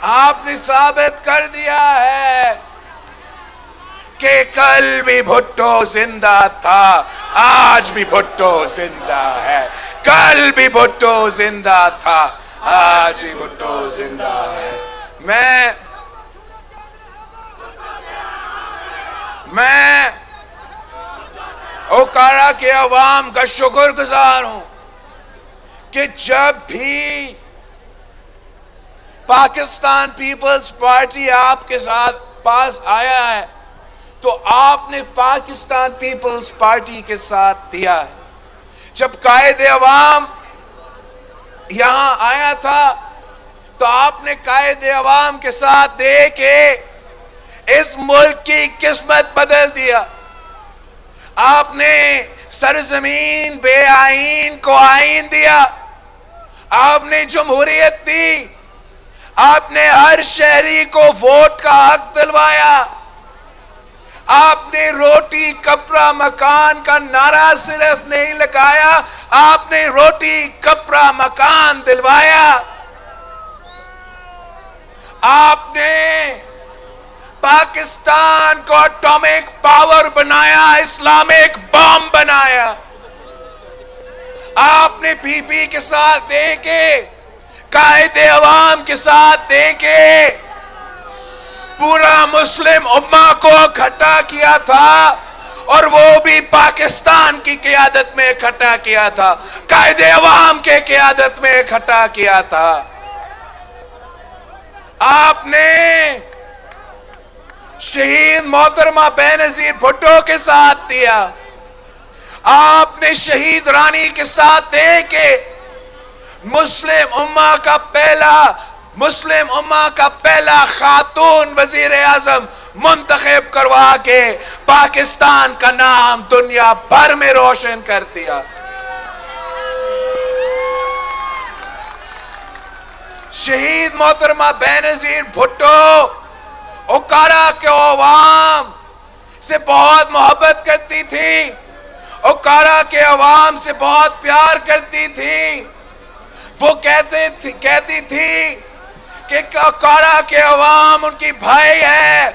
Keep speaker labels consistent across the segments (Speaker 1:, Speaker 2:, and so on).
Speaker 1: آپ نے ثابت کر دیا ہے کہ کل بھی بھٹو زندہ تھا، آج بھی بھٹو زندہ ہے۔ کل بھی بھٹو زندہ تھا، آج بھی بھٹو زندہ ہے۔ میں اوکارا کے عوام کا شکر گزار ہوں کہ جب بھی پاکستان پیپلز پارٹی آپ کے ساتھ پاس آیا ہے تو آپ نے پاکستان پیپلز پارٹی کے ساتھ دیا ہے۔ جب قائد عوام یہاں آیا تھا تو آپ نے قائد عوام کے ساتھ دے کے اس ملک کی قسمت بدل دیا۔ آپ نے سرزمین بے آئین کو آئین دیا، آپ نے جمہوریت دی، آپ نے ہر شہری کو ووٹ کا حق دلوایا، آپ نے روٹی کپڑا مکان کا نعرہ صرف نہیں لگایا، آپ نے روٹی کپڑا مکان دلوایا۔ آپ نے پاکستان کو اٹامک پاور بنایا، اسلامک بم بنایا۔ آپ نے پی پی کے ساتھ دے کے، قائد عوام کے ساتھ دے کے پورا مسلم امہ کو اکٹھا کیا تھا، اور وہ بھی پاکستان کی قیادت میں اکٹھا کیا تھا، قائد عوام کے قیادت میں اکٹھا کیا تھا۔ آپ نے شہید محترمہ بینظیر بھٹو کے ساتھ دیا، آپ نے شہید رانی کے ساتھ دے کے مسلم امہ کا پہلا خاتون وزیر اعظم منتخب کروا کے پاکستان کا نام دنیا بھر میں روشن کر دیا۔ شہید محترمہ بینظیر بھٹو اوکارا کے عوام سے بہت محبت کرتی تھی، اوکارا کے عوام سے بہت پیار کرتی تھی۔ وہ کہتی تھی کہ اوکارا کے عوام ان کی بھائی ہے۔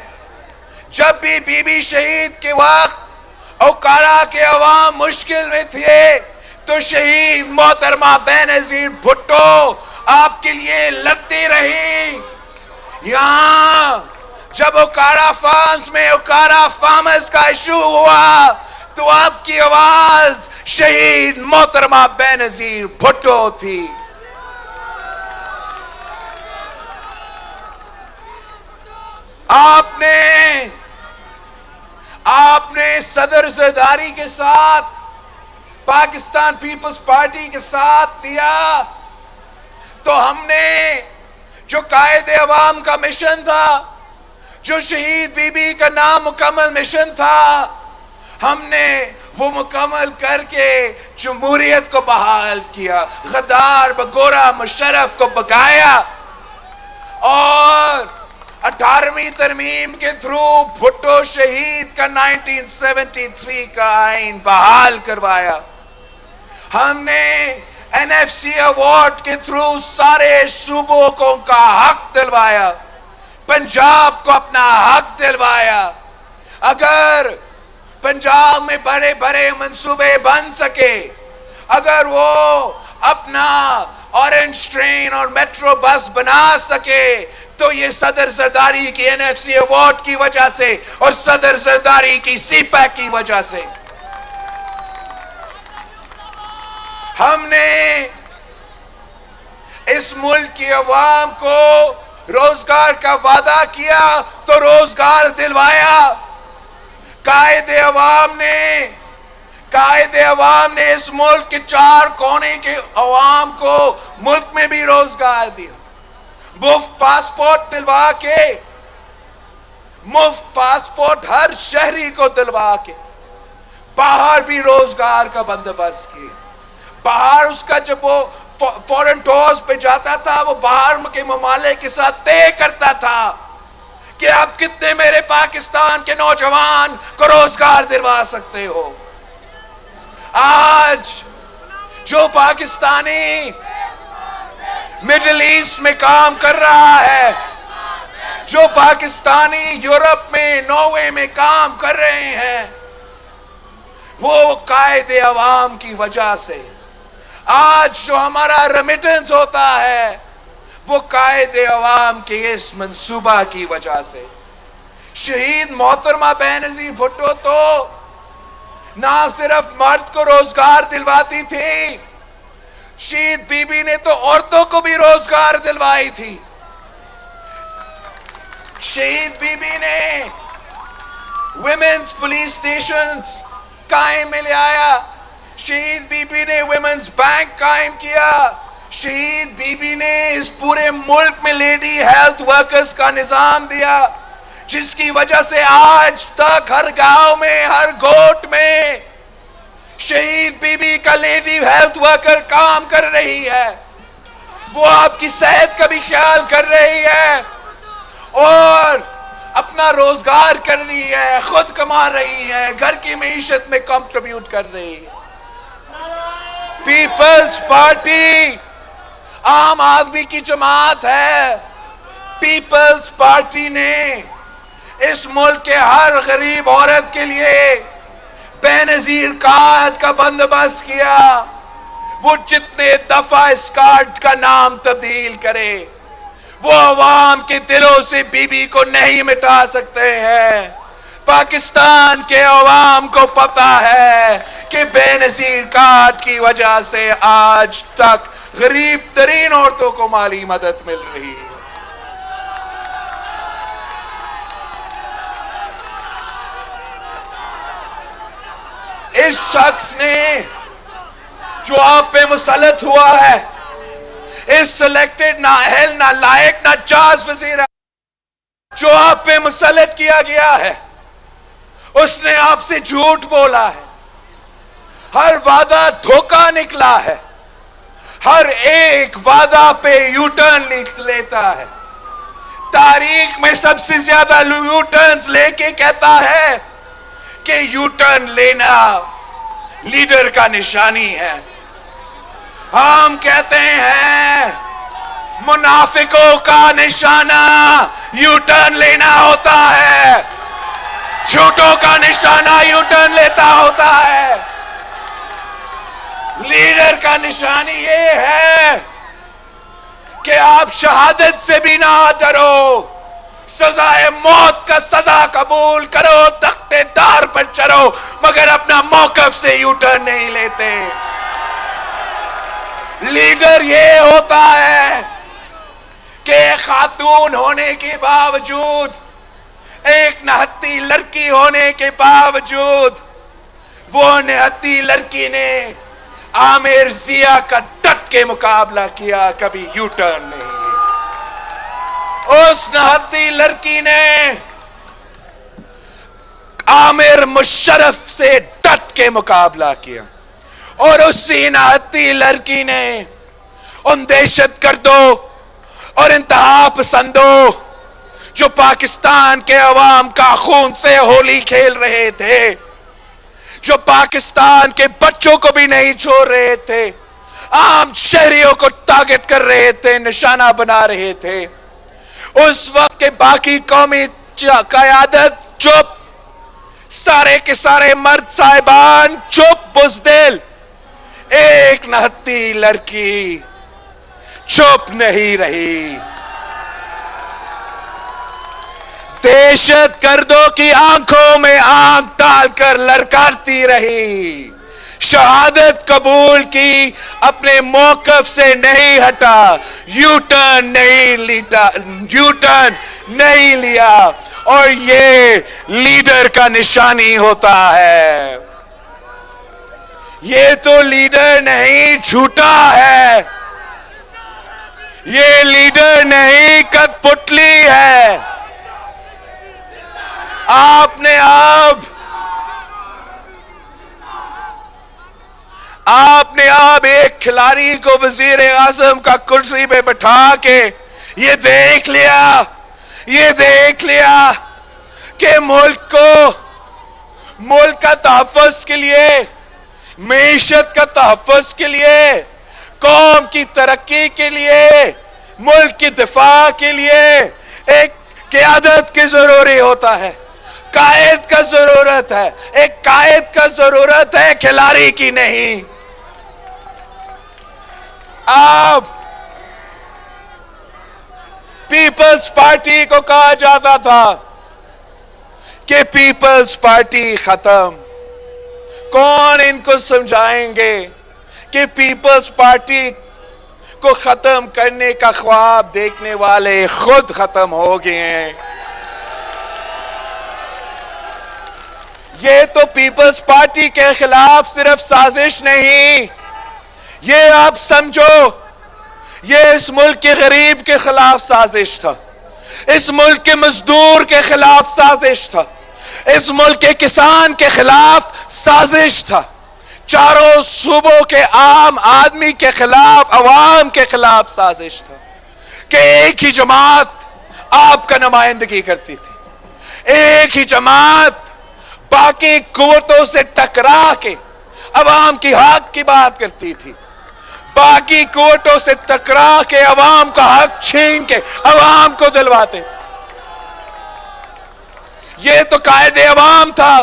Speaker 1: جب بھی بی بی شہید کے وقت اوکارا کے عوام مشکل میں تھے تو شہید محترمہ بینظیر بھٹو آپ کے لیے لڑتی رہی۔ یہاں جب اوکارا فارمز میں اوکارا فارمرز کا ایشو ہوا تو آپ کی آواز شہید محترمہ بینظیر بھٹو تھی۔ آپ نے صدر زرداری کے ساتھ پاکستان پیپلز پارٹی کے ساتھ دیا تو ہم نے جو قائد عوام کا مشن تھا، جو شہید بی بی کا نامکمل مشن تھا، ہم نے وہ مکمل کر کے جمہوریت کو بحال کیا، غدار بگورا مشرف کو بگایا، اور 18ویں ترمیم کے تھرو بھٹو شہید کا 1973 کا آئین بحال کروایا۔ ہم نے این ایف سی ایوارڈ کے تھرو سارے صوبوں کو ان کا حق دلوایا، پنجاب کو اپنا حق دلوایا۔ اگر پنجاب میں بڑے بڑے منصوبے بن سکے، اگر وہ اپنا اورنج ٹرین اور میٹرو بس بنا سکے تو یہ صدر زرداری کی این ایف سی ایوارڈ کی وجہ سے اور صدر زرداری کی سی پیک کی وجہ سے۔ ہم نے اس ملک کی عوام کو روزگار کا وعدہ کیا تو روزگار دلوایا۔ قائد عوام نے اس ملک کے 4 کونے کے عوام کو ملک میں بھی روزگار دیا، مفت پاسپورٹ دلوا کے، مفت پاسپورٹ ہر شہری کو دلوا کے، باہر بھی روزگار کا بندوبست کیا۔ باہر اس کا جب وہ فورن ٹورز پہ جاتا تھا، وہ باہر کے ممالک کے ساتھ طے کرتا تھا کہ آپ کتنے میرے پاکستان کے نوجوان کو روزگار دلوا سکتے ہو۔ آج جو پاکستانی مڈل ایسٹ میں کام کر رہا ہے، جو پاکستانی یورپ میں نوے میں کام کر رہے ہیں وہ قائد عوام کی وجہ سے. آج جو ہمارا ریمیٹنس ہوتا ہے وہ قائد عوام کے اس منصوبہ کی وجہ سے. شہید محترمہ بینظیر بھٹو تو نہ صرف مرد کو روزگار دلواتی تھی، شہید بی بی نے تو عورتوں کو بھی روزگار دلوائی تھی. شہید بی بی نے ویمنز پولیس سٹیشنز قائم میں لے آیا، شہید بی بی نے ویمنز بینک قائم کیا، شہید بی بی نے اس پورے ملک میں لیڈی ہیلتھ ورکرز کا نظام دیا، جس کی وجہ سے آج تک ہر گاؤں میں ہر گوٹ میں شہید بی بی کا لیڈی ہیلتھ ورکر کام کر رہی ہے. وہ آپ کی صحت کا بھی خیال کر رہی ہے اور اپنا روزگار کر رہی ہے، خود کما رہی ہے، گھر کی معیشت میں کنٹریبیوٹ کر رہی ہے. پیپلز پارٹی عام آدمی کی جماعت ہے. پیپلز پارٹی نے اس ملک کے ہر غریب عورت کے لیے بے نظیر کارڈ کا بندوبست کیا. وہ جتنے دفعہ اس کارڈ کا نام تبدیل کرے وہ عوام کے دلوں سے بی بی کو نہیں مٹا سکتے ہیں. پاکستان کے عوام کو پتا ہے کہ بے نظیر کارڈ کی وجہ سے آج تک غریب ترین عورتوں کو مالی مدد مل رہی ہے. اس شخص نے جو آپ پہ مسلط ہوا ہے، اس سلیکٹڈ نااہل نالائق ناجائز وزیر جو آپ پہ مسلط کیا گیا ہے، اس نے آپ سے جھوٹ بولا ہے، ہر وعدہ دھوکہ نکلا ہے، ہر ایک وعدہ پہ یو ٹرن لیتا ہے. تاریخ میں سب سے زیادہ یو ٹرنز لے کے کہتا ہے کہ یو ٹرن لینا لیڈر کا نشانی ہے. ہم کہتے ہیں منافقوں کا نشانہ یو ٹرن لینا ہوتا ہے، جھوٹوں کا نشانہ یو ٹرن لیتا ہوتا ہے. لیڈر کا نشانی یہ ہے کہ آپ شہادت سے بھی نہ ڈرو، سزائے موت کا سزا قبول کرو، تختے دار پر چڑھو، مگر اپنا موقف سے یو ٹرن نہیں لیتے. لیڈر یہ ہوتا ہے کہ خاتون ہونے کے باوجود، ایک نہتی لڑکی ہونے کے باوجود، وہ نہتی لڑکی نے عامر ضیاء کا ڈٹ کے مقابلہ کیا، کبھی یو ٹرن نہیں لیا. اس نہتی لڑکی نے عامر مشرف سے ڈٹ کے مقابلہ کیا، اور اسی نہتی لڑکی نے ان دہشت گردوں اور انتہا پسندوں جو پاکستان کے عوام کا خون سے ہولی کھیل رہے تھے، جو پاکستان کے بچوں کو بھی نہیں چھوڑ رہے تھے، عام شہریوں کو ٹارگٹ کر رہے تھے، نشانہ بنا رہے تھے، اس وقت کے باقی قومی قیادت چپ، سارے کے سارے مرد صاحبان چپ، بزدل. ایک نہتی لڑکی چپ نہیں رہی. دہشت گردوں کی آنکھوں میں آنکھ ڈال کر للکارتی رہی، شہادت قبول کی، اپنے موقف سے نہیں ہٹا، یو ٹرن نہیں لیا. اور یہ لیڈر کا نشانی ہوتا ہے. یہ تو لیڈر نہیں، جھوٹا ہے. یہ لیڈر نہیں، کٹ پتلی ہے. آپ نے اب ایک کھلاڑی کو وزیر اعظم کا کرسی پہ بٹھا کے یہ دیکھ لیا کہ ملک کا تحفظ کے لیے، معیشت کا تحفظ کے لیے، قوم کی ترقی کے لیے، ملک کی دفاع کے لیے ایک قیادت کی ضروری ہوتا ہے, قائد کا ضرورت ہے. ایک قائد کا ضرورت ہے, کھلاڑی کی نہیں. اب پیپلز پارٹی کو کہا جاتا تھا کہ پیپلز پارٹی ختم. کون ان کو سمجھائیں گے کہ پیپلز پارٹی کو ختم کرنے کا خواب دیکھنے والے خود ختم ہو گئے ہیں. یہ تو پیپلز پارٹی کے خلاف صرف سازش نہیں, یہ آپ سمجھو یہ اس ملک کے غریب کے خلاف سازش تھا, اس ملک کے مزدور کے خلاف سازش تھا, اس ملک کے کسان کے خلاف سازش تھا, چاروں صوبوں کے عام آدمی کے خلاف, عوام کے خلاف سازش تھا کہ ایک ہی جماعت آپ کا نمائندگی کرتی تھی, ایک ہی جماعت باقی قوتوں سے ٹکرا کے عوام کی حق کی بات کرتی تھی, باقی قوتوں سے ٹکرا کے عوام کا حق چھین کے عوام کو دلواتے. یہ تو قائد عوام تھا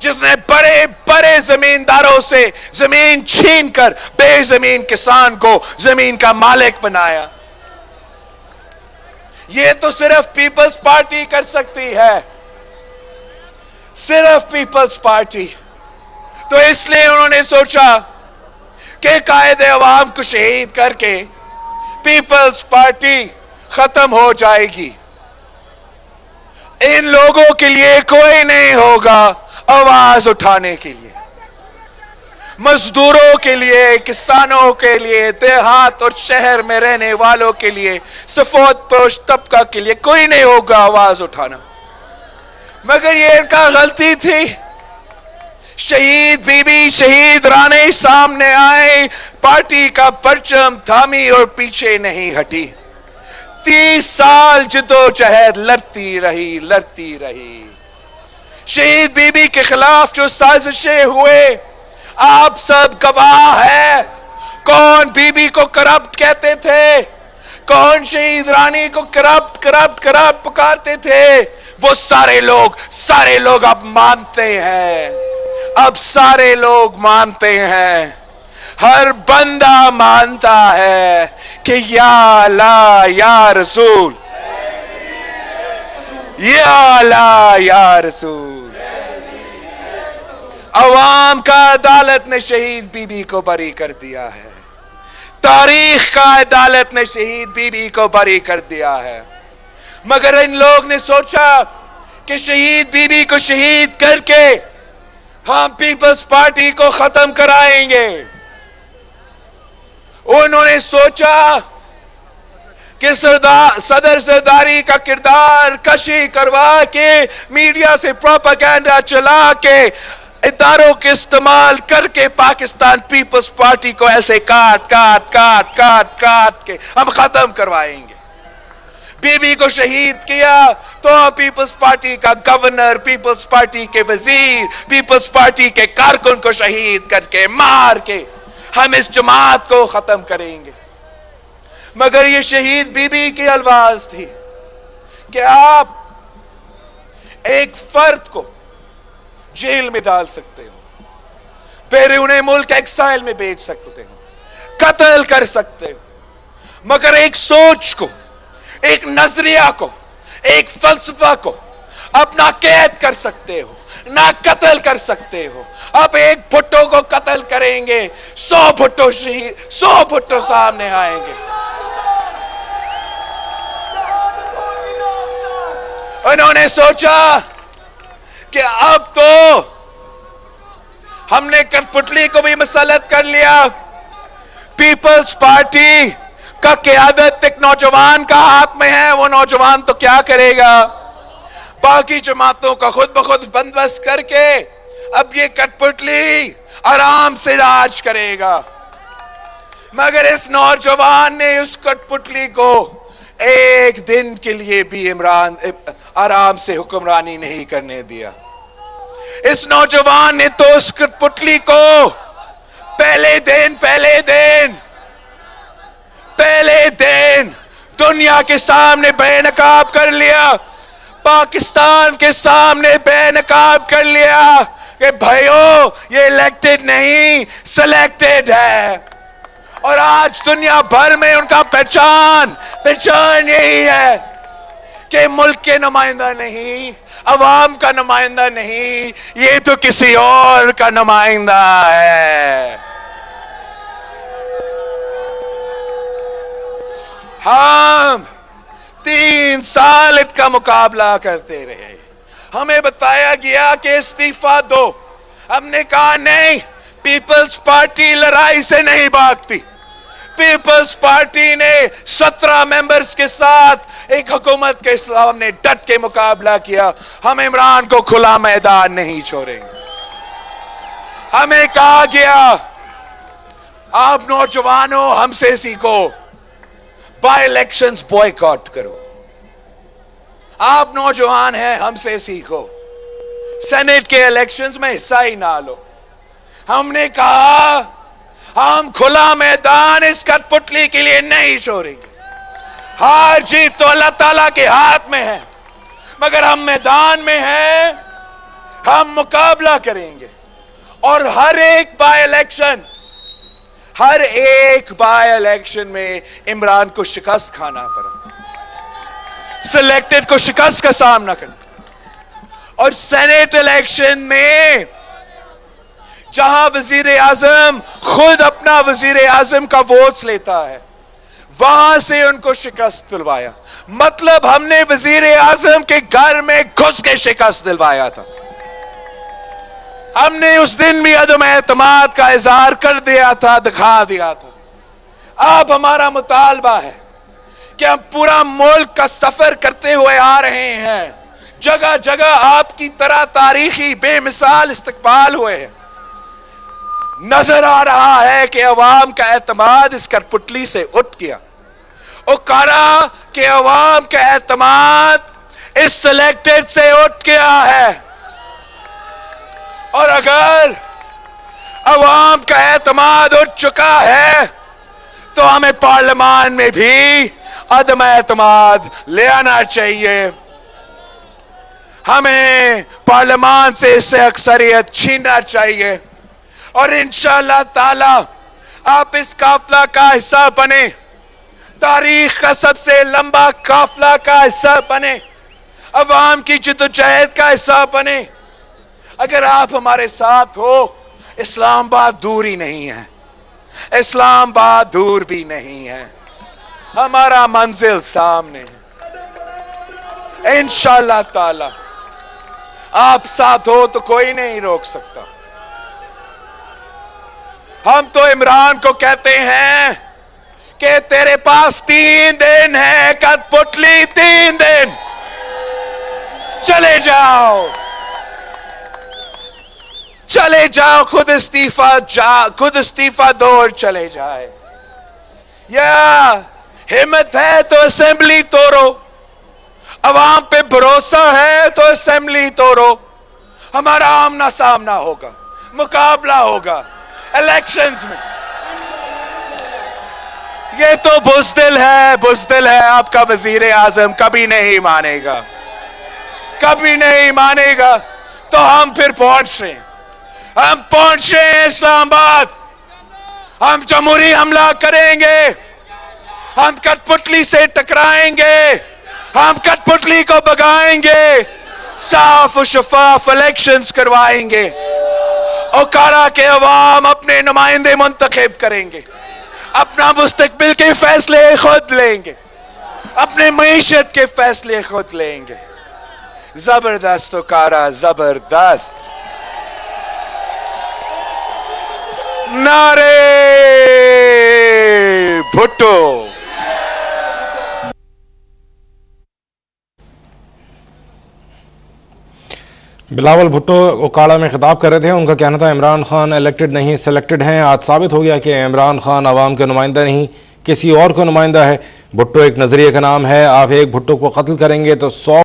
Speaker 1: جس نے بڑے بڑے زمینداروں سے زمین چھین کر بے زمین کسان کو زمین کا مالک بنایا. یہ تو صرف پیپلز پارٹی کر سکتی ہے, صرف پیپلز پارٹی. تو اس لیے انہوں نے سوچا کہ قائد عوام کو شہید کر کے پیپلز پارٹی ختم ہو جائے گی. ان لوگوں کے لیے کوئی نہیں ہوگا آواز اٹھانے کے لیے, مزدوروں کے لیے, کسانوں کے لیے, دیہات اور شہر میں رہنے والوں کے لیے, سفید پوش طبقہ کے لیے کوئی نہیں ہوگا آواز اٹھانا. مگر یہ ان کا غلطی تھی. شہید بی بی, شہید رانی سامنے آئے, پارٹی کا پرچم تھامی اور پیچھے نہیں ہٹی. 30 سال جدوجہد لڑتی رہی. شہید بی بی کے خلاف جو سازشیں ہوئے آپ سب گواہ ہیں. کون بی بی کو کرپٹ کہتے تھے, کون شہید رانی کو کرپٹ پکارتے تھے, وہ سارے لوگ اب مانتے ہیں. اب سارے لوگ مانتے ہیں, ہر بندہ مانتا ہے کہ یا اللہ یا رسول, یا اللہ یا رسول. عوام کا عدالت نے شہید بی بی کو بری کر دیا ہے, تاریخ کا عدالت نے شہید بی بی کو بری کر دیا ہے. مگر ان لوگ نے سوچا کہ شہید بی بی کو شہید کر کے ہم پیپلز پارٹی کو ختم کرائیں گے. انہوں نے سوچا کہ صدر زرداری کا کردار کشی کروا کے, میڈیا سے پروپیگنڈا چلا کے, اداروں کے استعمال کر کے پاکستان پیپلز پارٹی کو ایسے کاٹ کے ہم ختم کروائیں گے. بی بی کو شہید کیا تو پیپلز پارٹی کا گورنر, پیپلز پارٹی کے وزیر, پیپلز پارٹی کے کارکن کو شہید کر کے مار کے ہم اس جماعت کو ختم کریں گے. مگر یہ شہید بی بی کی الفاظ تھی کہ آپ ایک فرد کو جیل میں ڈال سکتے ہو, بیرون ملک ایکسائل میں بھیج سکتے ہو, قتل کر سکتے ہو, مگر ایک سوچ کو, ایک نظریہ کو, ایک فلسفہ کو اپنا قید کر سکتے ہو, نہ قتل کر سکتے ہو. اب ایک بھٹو کو قتل کریں گے, 100 بھٹو سامنے آئیں گے. انہوں نے سوچا کہ اب تو ہم نے کٹپٹلی کو بھی مسلط کر لیا. پیپلز پارٹی کا قیادت ایک نوجوان کا ہاتھ میں ہے, وہ نوجوان تو کیا کرے گا, باقی جماعتوں کا خود بخود بندوبست کر کے اب یہ کٹپٹلی آرام سے راج کرے گا. مگر اس نوجوان نے اس کٹپٹلی کو ایک دن کے لیے بھی آرام سے حکمرانی نہیں کرنے دیا. اس نوجوان نے تو اس کٹپٹلی کو پہلے دن دنیا کے سامنے بے نقاب کر لیا, پاکستان کے سامنے بے نقاب کر لیا کہ بھائیو یہ الیکٹڈ نہیں سلیکٹڈ ہے. اور آج دنیا بھر میں ان کا پہچان یہی ہے کہ ملک کے نمائندہ نہیں, عوام کا نمائندہ نہیں, یہ تو کسی اور کا نمائندہ ہے. ہم 3 سال ان کا مقابلہ کرتے رہے, ہمیں بتایا گیا کہ استعفیٰ دو, ہم نے کہا نہیں, پیپلز پارٹی لڑائی سے نہیں بھاگتی. پیپلز پارٹی نے 17 ممبرز کے ساتھ ایک حکومت کے سامنے ڈٹ کے مقابلہ کیا. ہم عمران کو کھلا میدان نہیں چھوڑیں گے. ہمیں کہا گیا آپ نوجوانوں ہم سے سیکھو, بائی الیکشنز بوائیکاٹ کرو. آپ نوجوان ہیں ہم سے سیکھو, سینٹ کے الیکشنز میں حصہ ہی نہ لو. ہم نے کہا ہم کھلا میدان اس کٹ پتلی کے لیے نہیں چھوڑیں گے. ہار جیت تو اللہ تعالیٰ کے ہاتھ میں ہے, مگر ہم میدان میں ہیں, ہم مقابلہ کریں گے. اور ہر ایک بائی الیکشن میں عمران کو شکست کھانا پڑا, سلیکٹڈ کو شکست کا سامنا کرنا. اور سینٹ الیکشن میں جہاں وزیر اعظم خود اپنا وزیر اعظم کا ووٹس لیتا ہے, وہاں سے ان کو شکست دلوایا. مطلب ہم نے وزیر اعظم کے گھر میں گھس کے شکست دلوایا تھا. ہم نے اس دن بھی عدم اعتماد کا اظہار کر دیا تھا, دکھا دیا تھا. اب ہمارا مطالبہ ہے کہ ہم پورا ملک کا سفر کرتے ہوئے آ رہے ہیں, جگہ جگہ آپ کی طرح تاریخی بے مثال استقبال ہوئے ہیں. نظر آ رہا ہے کہ عوام کا اعتماد اس کرپٹلی سے اٹھ گیا. اوکارا کہ عوام کا اعتماد اس سلیکٹڈ سے اٹھ گیا ہے. اور اگر عوام کا اعتماد اٹھ چکا ہے تو ہمیں پارلیمان میں بھی عدم اعتماد لے آنا چاہیے. ہمیں پارلیمان سے اس سے اکثریت چھیننا چاہیے. اور انشاءاللہ تعالی آپ اس قافلہ کا حصہ بنے, تاریخ کا سب سے لمبا قافلہ کا حصہ بنے, عوام کی جدوجہد کا حصہ بنے. اگر آپ ہمارے ساتھ ہو, اسلام آباد دور ہی نہیں ہے, اسلام آباد دور بھی نہیں ہے, ہمارا منزل سامنے ہے. انشاءاللہ تعالی آپ ساتھ ہو تو کوئی نہیں روک سکتا. ہم تو عمران کو کہتے ہیں کہ تیرے پاس 3 دن ہے کٹ پتلی, 3 دن, چلے جاؤ, چلے جاؤ, خود استعفیٰ دو اور چلے جائے. یا ہمت ہے تو اسمبلی توڑو, عوام پہ بھروسہ ہے تو اسمبلی توڑو. ہمارا آمنا سامنا ہوگا, مقابلہ ہوگا الیکشنز میں. یہ تو بزدل ہے آپ کا وزیر اعظم, کبھی نہیں مانے گا, کبھی نہیں مانے گا. تو ہم پھر پہنچ رہے ہیں اسلام آباد. ہم جمہوری حملہ کریں گے, ہم کٹ پتلی سے ٹکرائیں گے, ہم کٹ پتلی کو بگائیں گے, صاف و شفاف الیکشنز کروائیں گے. اوکارا کے عوام اپنے نمائندے منتخب کریں گے, اپنا مستقبل کے فیصلے خود لیں گے, اپنے معیشت کے فیصلے خود لیں گے. زبردست اوکارا, زبردست. نعرے بھٹو.
Speaker 2: بلاول بھٹو اوکاڑا میں خطاب کر رہے تھے. ان کا کہنا تھا عمران خان الیکٹڈ نہیں سلیکٹڈ ہیں. آج ثابت ہو گیا کہ عمران خان عوام کے نمائندہ نہیں, کسی اور کو نمائندہ ہے. بھٹو ایک نظریے کا نام ہے. آپ ایک بھٹو کو قتل کریں گے تو 100